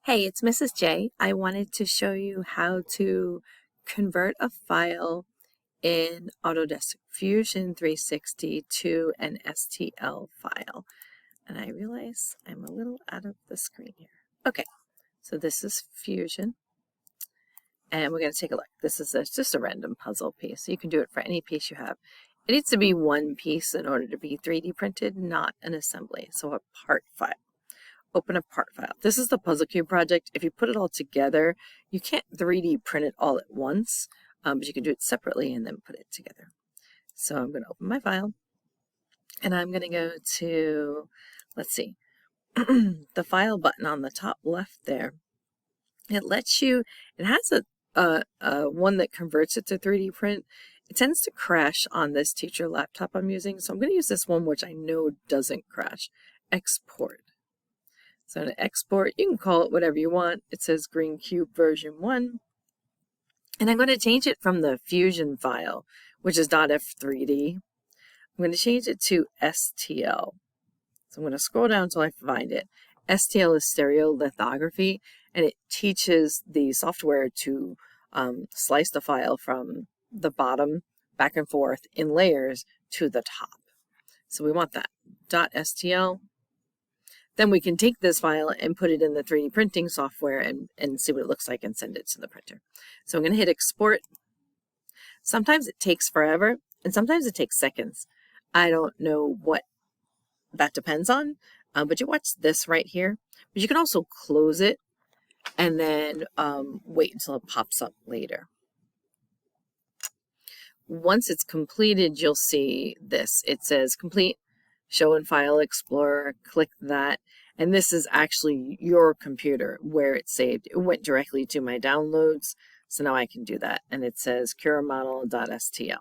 Hey, it's Mrs. J. I wanted to show you how to convert a file in Autodesk Fusion 360 to an STL file. And I realize I'm a little out of the screen here. Okay, so this is Fusion. And we're going to take a look. This is just a random puzzle piece. You can do it for any piece you have. It needs to be one piece in order to be 3D printed, not an assembly. So a part file. Open a part file. This is the Puzzle Cube project. If you put it all together, you can't 3D print it all at once, but you can do it separately and then put it together. So I'm going to open my file, and I'm going to go to, let's see, the file button on the top left there. It lets you, it has a one that converts it to 3D print. It tends to crash on this teacher laptop I'm using, so I'm going to use this one which I know doesn't crash. Export. So to export, you can call it whatever you want. It says Green Cube version 1. And I'm going to change it from the Fusion file, which is .f3d. I'm going to change it to STL. So I'm going to scroll down until I find it. STL is stereolithography, and it teaches the software to slice the file from the bottom back and forth in layers to the top. So we want that. .stl. Then we can take this file and put it in the 3D printing software and see what it looks like and send it to the printer. So I'm going to hit export. Sometimes it takes forever and sometimes it takes seconds. I don't know what that depends on, but you watch this right here. But you can also close it and then wait until it pops up later. Once it's completed, you'll see this. It says complete. Show in File Explorer, click that, and this is actually your computer where it's saved. It went directly to my downloads, so now I can do that, and it says curamodel.stl.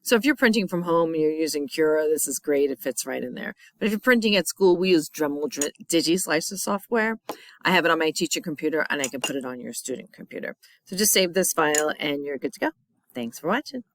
So if you're printing from home and you're using Cura, this is great. It fits right in there. But if you're printing at school, we use Dremel DigiSlicer software. I have it on my teacher computer, and I can put it on your student computer. So just save this file, and you're good to go. Thanks for watching.